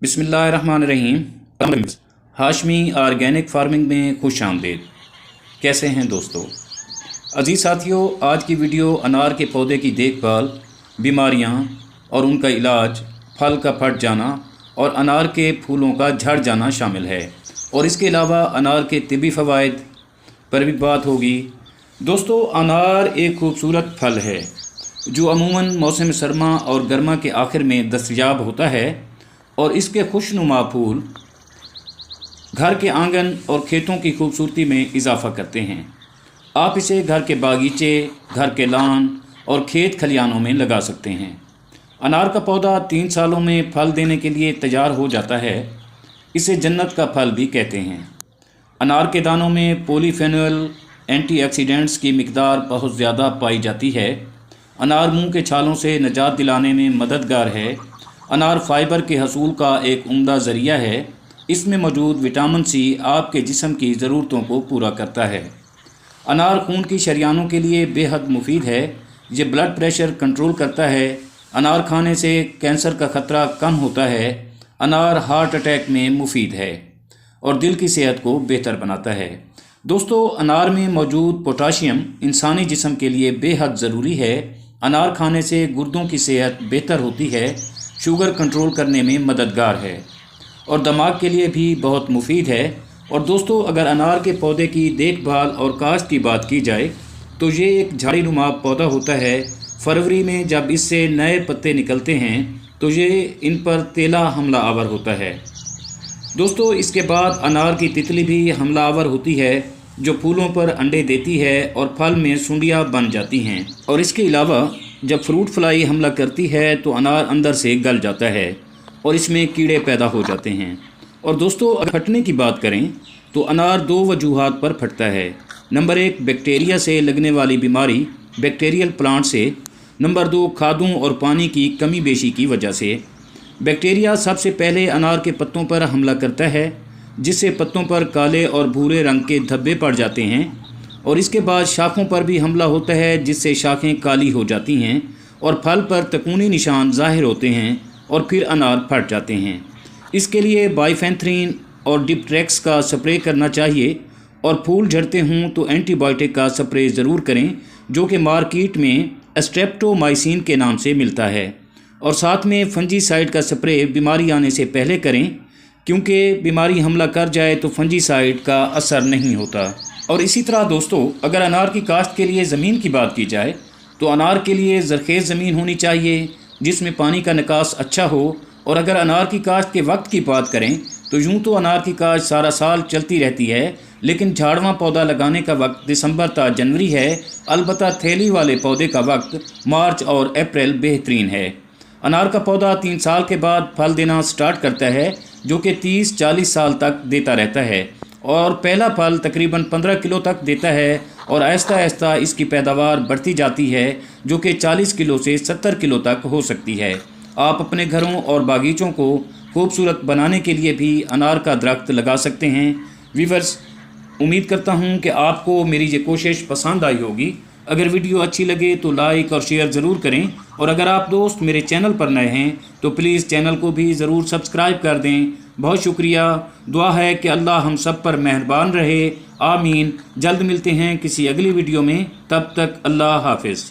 बिस्मिल्लाहिर्रहमानिर्रहीम। Hashmi organic farming में खुश आमदीद। कैसे हैं दोस्तों? अजीज़ साथियों, आज की वीडियो अनार के पौधे की देखभाल, बीमारियां और उनका इलाज, फल का फट जाना और अनार के फूलों का झड़ जाना शामिल है, और इसके अलावा अनार के तिब्बी फ़वाइद पर भी बात होगी। दोस्तों, अनार एक खूबसूरत फल है जो अमूमन मौसम सरमा और गर्मा के आखिर में दस्तयाब होता है, और इसके खुशनुमा फूल घर के आंगन और खेतों की खूबसूरती में इजाफ़ा करते हैं। आप इसे घर के बागीचे, घर के लान और खेत खलियानों में लगा सकते हैं। अनार का पौधा 3 सालों में फल देने के लिए तैयार हो जाता है। इसे जन्नत का फल भी कहते हैं। अनार के दानों में पॉलीफेनोल एंटीऑक्सीडेंट्स की मिकदार बहुत ज़्यादा पाई जाती है। अनार मुंह के छालों से निजात दिलाने में मददगार है। अनार फाइबर के हसूल का एक उम्दा ज़रिया है। इसमें मौजूद विटामिन सी आपके जिस्म की ज़रूरतों को पूरा करता है। अनार खून की शरियानों के लिए बेहद मुफीद है। ये ब्लड प्रेशर कंट्रोल करता है। अनार खाने से कैंसर का ख़तरा कम होता है। अनार हार्ट अटैक में मुफीद है और दिल की सेहत को बेहतर बनाता है। दोस्तों, अनार में मौजूद पोटाशियम इंसानी जिस्म के लिए बेहद ज़रूरी है। अनार खाने से गुर्दों की सेहत बेहतर होती है, शुगर कंट्रोल करने में मददगार है और दिमाग के लिए भी बहुत मुफीद है। और दोस्तों, अगर अनार के पौधे की देखभाल और काश्त की बात की जाए तो ये एक झाड़ी नुमा पौधा होता है। फरवरी में जब इससे नए पत्ते निकलते हैं तो ये इन पर तेला हमला आवर होता है। दोस्तों, इसके बाद अनार की तितली भी हमला आवर होती है जो फूलों पर अंडे देती है और फल में सुंडियाँ बन जाती हैं। और इसके अलावा जब फ्रूट फ्लाई हमला करती है तो अनार अंदर से गल जाता है और इसमें कीड़े पैदा हो जाते हैं। और दोस्तों, अगर फटने की बात करें तो अनार 2 वजूहात पर फटता है। नंबर 1, बैक्टीरिया से लगने वाली बीमारी, बैक्टीरियल प्लांट से। नंबर 2, खादों और पानी की कमी बेशी की वजह से। बैक्टीरिया सबसे पहले अनार के पत्तों पर हमला करता है, जिससे पत्तों पर काले और भूरे रंग के धब्बे पड़ जाते हैं। और इसके बाद शाखों पर भी हमला होता है, जिससे शाखें काली हो जाती हैं और फल पर तकूनी निशान ज़ाहिर होते हैं और फिर अनार फट जाते हैं। इसके लिए बाइफेंथ्रीन और डिप्ट्रेक्स का स्प्रे करना चाहिए, और फूल झड़ते हों तो एंटीबायोटिक का स्प्रे ज़रूर करें, जो कि मार्केट में स्ट्रेप्टोमाइसिन के नाम से मिलता है। और साथ में फंजीसाइड का स्प्रे बीमारी आने से पहले करें, क्योंकि बीमारी हमला कर जाए तो फंजीसाइड का असर नहीं होता। और इसी तरह दोस्तों, अगर अनार की काश्त के लिए ज़मीन की बात की जाए तो अनार के लिए ज़रखेज़ ज़मीन होनी चाहिए जिसमें पानी का निकास अच्छा हो। और अगर अनार की काश्त के वक्त की बात करें तो यूँ तो अनार की काश्त सारा साल चलती रहती है, लेकिन झाड़वां पौधा लगाने का वक्त दिसंबर ता जनवरी है। अलबत्ता थैली वाले पौधे का वक्त मार्च और अप्रैल बेहतरीन है। अनार का पौधा 3 साल के बाद फल देना स्टार्ट करता है, जो कि 30-40 साल तक देता रहता है, और पहला फल तकरीबन 15 किलो तक देता है। और आहिस्ता आहिस्ता इसकी पैदावार बढ़ती जाती है, जो कि 40 किलो से 70 किलो तक हो सकती है। आप अपने घरों और बागीचों को खूबसूरत बनाने के लिए भी अनार का दरख्त लगा सकते हैं। व्यूअर्स, उम्मीद करता हूं कि आपको मेरी ये कोशिश पसंद आई होगी। अगर वीडियो अच्छी लगे तो लाइक और शेयर ज़रूर करें, और अगर आप दोस्त मेरे चैनल पर नए हैं तो प्लीज़ चैनल को भी ज़रूर सब्सक्राइब कर दें। बहुत शुक्रिया। दुआ है कि अल्लाह हम सब पर मेहरबान रहे। आमीन। जल्द मिलते हैं किसी अगली वीडियो में। तब तक अल्लाह हाफिज़।